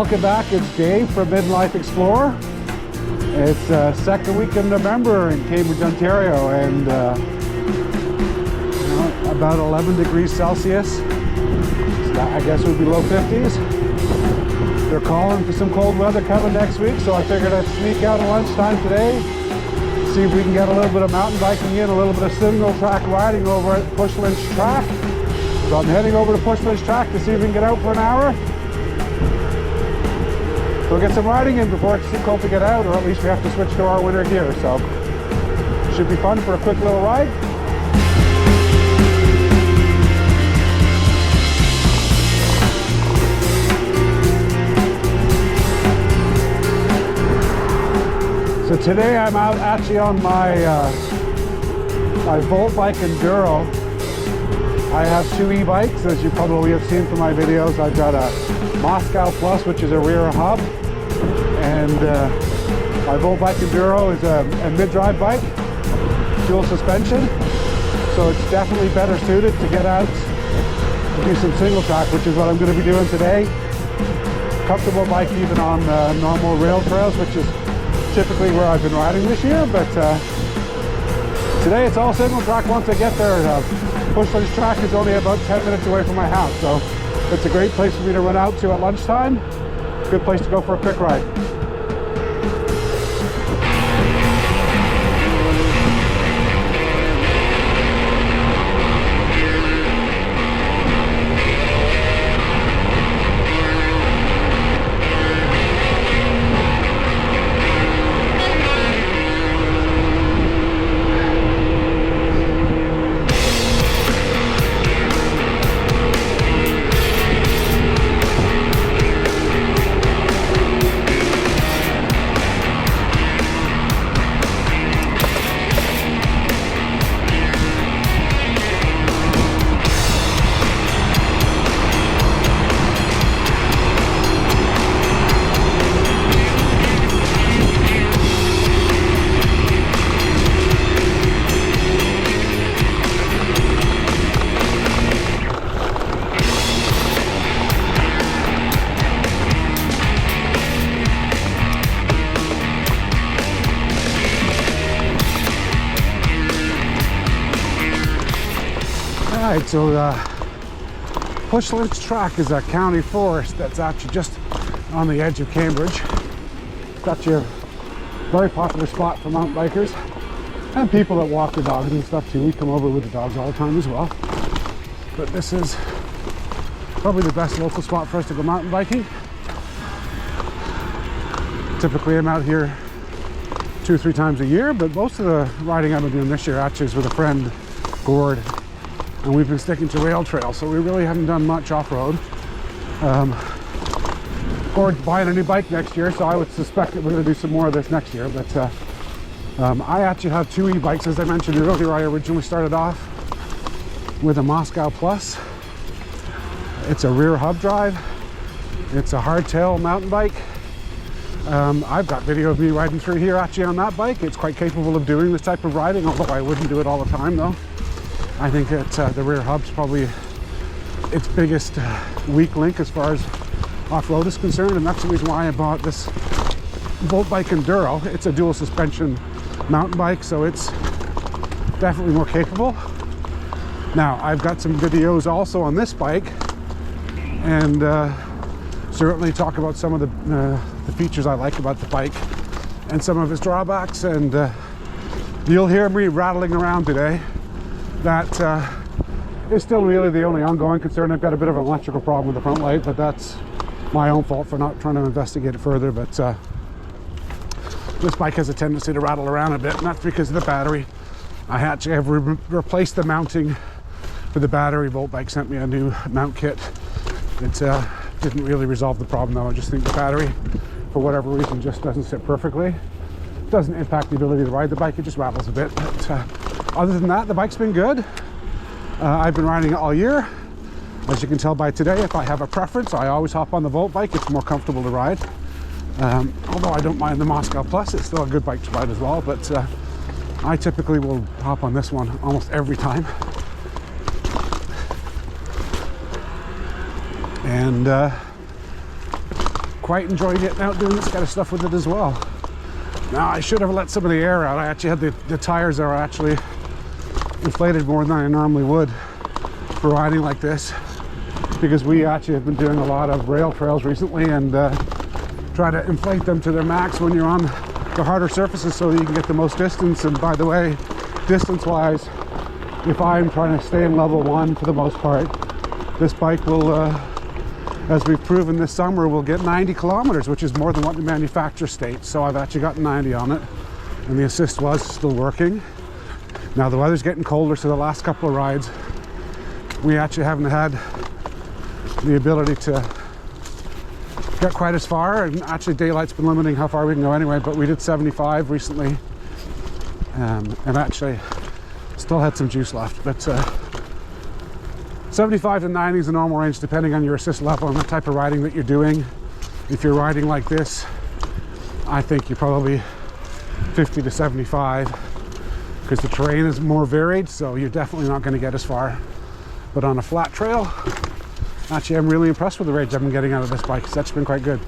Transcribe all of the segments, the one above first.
Welcome back, it's Dave from Midlife Explorer. It's second week in November in Cambridge, Ontario, and about 11 degrees Celsius. So I guess it would be low 50s. They're calling for some cold weather coming next week, so I figured I'd sneak out at lunchtime today, see if we can get a little bit of mountain biking in, a little bit of single track riding over at Puslinch Tract. So I'm heading over to Puslinch Tract to see if we can get out for an hour. We'll get some riding in before it's too cold to get out, or at least we have to switch to our winter gear, so should be fun for a quick little ride. So today I'm out actually on my my Voltbike Enduro. I have two e-bikes, as you probably have seen from my videos. I've got a Moscow Plus, which is a rear hub, and my Voltbike Enduro is a mid-drive bike, dual suspension, so it's definitely better suited to get out and do some single track, which is what I'm going to be doing today. Comfortable bike even on normal rail trails, which is typically where I've been riding this year, but today it's all single track once I get there. Puslinch Tract is only about 10 minutes away from my house, so it's a great place for me to run out to at lunchtime. Good place to go for a quick ride. Alright, so Puslinch Tract is a county forest that's actually just on the edge of Cambridge. It's actually a very popular spot for mountain bikers and people that walk their dogs and stuff too. We come over with the dogs all the time as well. But this is probably the best local spot for us to go mountain biking. Typically I'm out here 2 or 3 times a year, but most of the riding I've been doing this year actually is with a friend, Gord. And we've been sticking to rail trails, so we really haven't done much off-road. Gord's buying a new bike next year, so I would suspect that we're going to do some more of this next year. But I actually have 2 e-bikes, as I mentioned earlier. I originally started off with a Moscow Plus. It's a rear hub drive. It's a hardtail mountain bike. I've got video of me riding through here actually on that bike. It's quite capable of doing this type of riding, although I wouldn't do it all the time though. I think that the rear hub's probably its biggest weak link as far as off-road is concerned, and that's the reason why I bought this Voltbike Enduro. It's a dual suspension mountain bike, so it's definitely more capable. Now, I've got some videos also on this bike, and certainly talk about some of the features I like about the bike and some of its drawbacks, and you'll hear me rattling around today. That is still really the only ongoing concern. I've got a bit of an electrical problem with the front light, but that's my own fault for not trying to investigate it further. But this bike has a tendency to rattle around a bit, and that's because of the battery. I actually have replaced the mounting for the battery. Voltbike sent me a new mount kit. It didn't really resolve the problem though. I just think the battery, for whatever reason, just doesn't sit perfectly. It doesn't impact the ability to ride the bike, it just rattles a bit. But other than that, the bike's been good. I've been riding it all year. As you can tell by today, if I have a preference, I always hop on the Voltbike. It's more comfortable to ride. Although I don't mind the Moscow Plus, it's still a good bike to ride as well. But I typically will hop on this one almost every time. And quite enjoy getting out doing this kind of stuff with it as well. Now, I should have let some of the air out. I actually had the tires that are actually inflated more than I normally would for riding like this, because we actually have been doing a lot of rail trails recently and try to inflate them to their max when you're on the harder surfaces so that you can get the most distance. And by the way, distance wise, if I'm trying to stay in level 1 for the most part, this bike will, as we've proven this summer, will get 90 kilometers, which is more than what the manufacturer states. So I've actually got 90 on it, and the assist was still working. Now the weather's getting colder, so the last couple of rides we actually haven't had the ability to get quite as far, and actually daylight's been limiting how far we can go anyway, but we did 75 recently, and actually still had some juice left. But 75 to 90 is the normal range depending on your assist level and the type of riding that you're doing. If you're riding like this, I think you're probably 50 to 75 because the terrain is more varied, so you're definitely not going to get as far. But on a flat trail, actually I'm really impressed with the range I've been getting out of this bike. It's actually been quite good.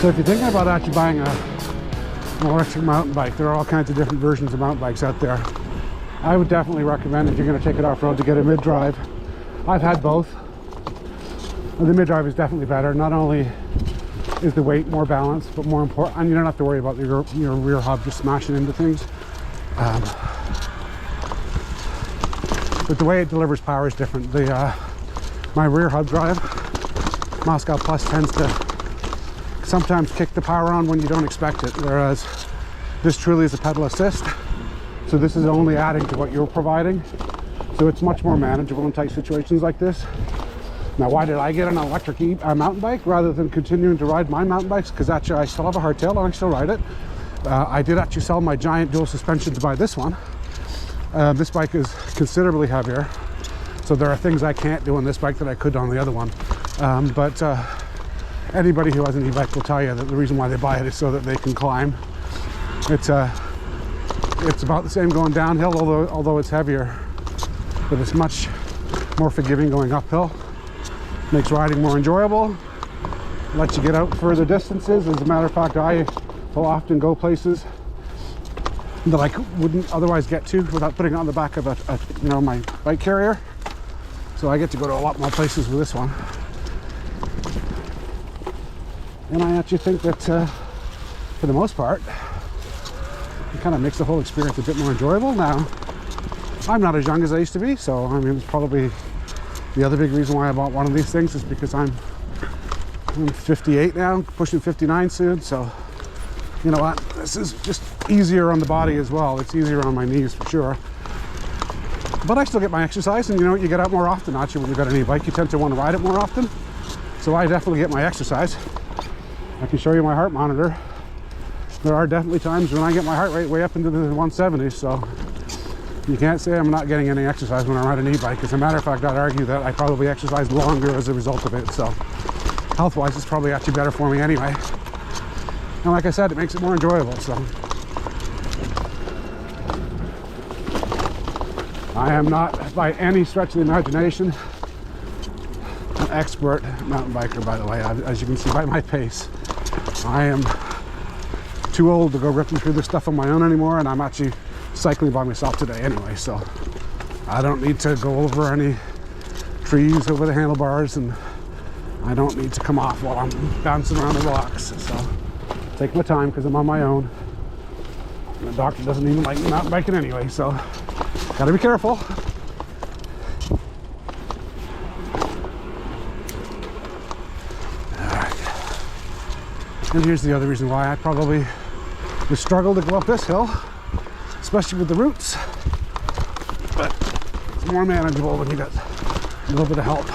So if you're thinking about actually buying an electric mountain bike, there are all kinds of different versions of mountain bikes out there. I would definitely recommend, if you're going to take it off-road, to get a mid-drive. I've had both. The mid-drive is definitely better. Not only is the weight more balanced, but more important, and you don't have to worry about your rear hub just smashing into things. But the way it delivers power is different. My rear hub drive, Moscow Plus, tends to sometimes kick the power on when you don't expect it, whereas this truly is a pedal assist. So this is only adding to what you're providing. So it's much more manageable in tight situations like this. Now, why did I get an electric mountain bike rather than continuing to ride my mountain bikes? Because actually I still have a hardtail and I still ride it. I did actually sell my giant dual suspension to buy this one. This bike is considerably heavier. So there are things I can't do on this bike that I could on the other one. Anybody who has an e-bike will tell you that the reason why they buy it is so that they can climb. It's about the same going downhill, although it's heavier, but it's much more forgiving going uphill. Makes riding more enjoyable, lets you get out further distances. As a matter of fact, I will often go places that I wouldn't otherwise get to without putting it on the back of my bike carrier. So I get to go to a lot more places with this one. And I actually think that, for the most part, it kind of makes the whole experience a bit more enjoyable. Now, I'm not as young as I used to be, so I mean, it's probably the other big reason why I bought one of these things is because I'm 58 now, pushing 59 soon. So, you know what? This is just easier on the body as well. It's easier on my knees for sure. But I still get my exercise, and you know what? You get out more often. Actually, when you've got an e-bike, you tend to want to ride it more often. So I definitely get my exercise. I can show you my heart monitor. There are definitely times when I get my heart rate way up into the 170s, so you can't say I'm not getting any exercise when I ride an e-bike. As a matter of fact, I'd argue that I probably exercise longer as a result of it, so health-wise it's probably actually better for me anyway. And like I said, it makes it more enjoyable, so. I am not, by any stretch of the imagination, an expert mountain biker, by the way. As you can see by my pace, I am too old to go ripping through this stuff on my own anymore, and I'm actually cycling by myself today anyway, so I don't need to go over any trees over the handlebars, and I don't need to come off while I'm bouncing around the rocks. So take my time because I'm on my own. The doctor doesn't even like me mountain biking anyway, so gotta be careful. And here's the other reason why I probably would struggle to go up this hill, especially with the roots. But it's more manageable when you got a little bit of help.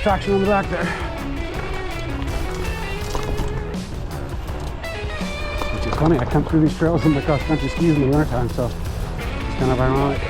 traction on the back there. Which is funny, I come through these trails in my cross-country skis in the wintertime, so it's kind of ironic.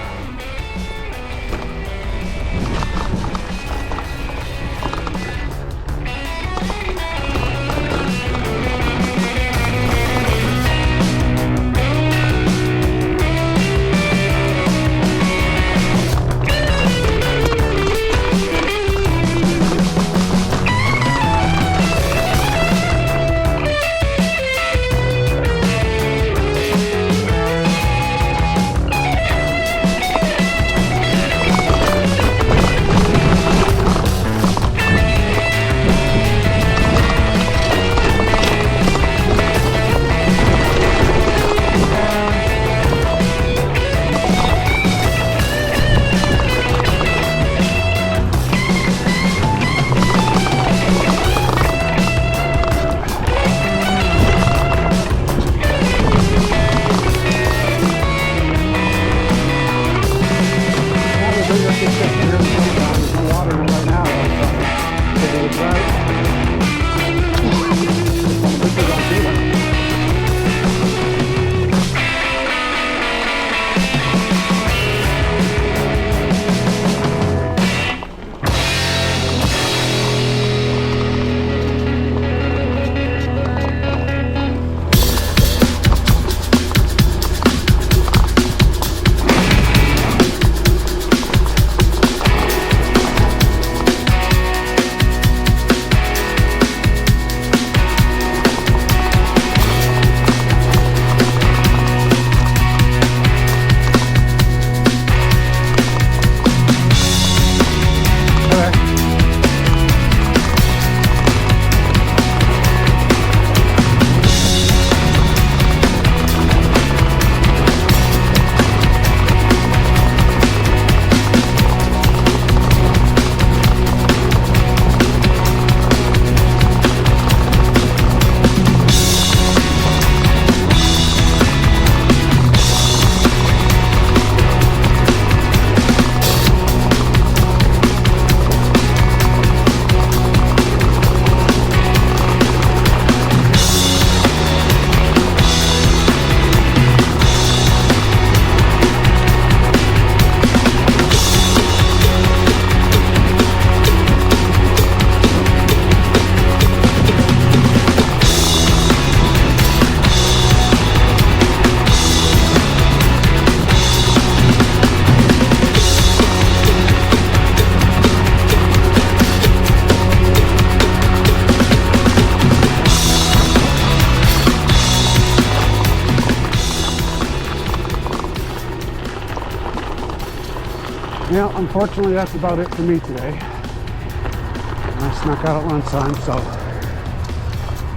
Yeah, unfortunately that's about it for me today. I snuck out at lunchtime, so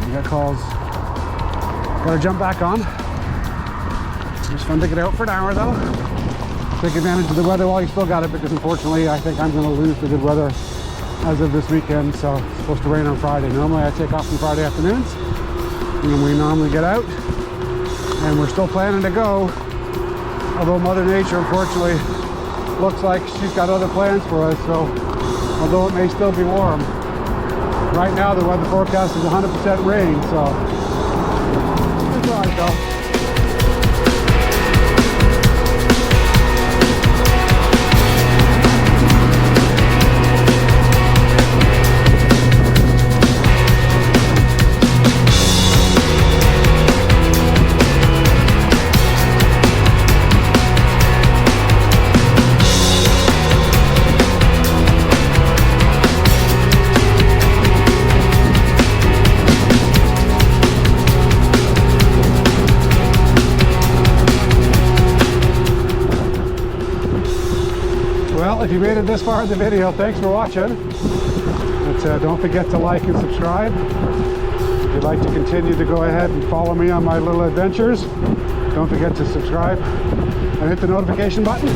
we got calls. Gotta jump back on. It was fun to get out for an hour though. Take advantage of the weather while you still got it, because unfortunately I think I'm gonna lose the good weather as of this weekend. So it's supposed to rain on Friday. Normally I take off on Friday afternoons, and we normally get out, and we're still planning to go, although Mother Nature unfortunately looks like she's got other plans for us. So although it may still be warm, right now the weather forecast is 100% rain, so that's all right though. Well, if you made it this far in the video, thanks for watching. But don't forget to like and subscribe. If you'd like to continue to go ahead and follow me on my little adventures, don't forget to subscribe and hit the notification button.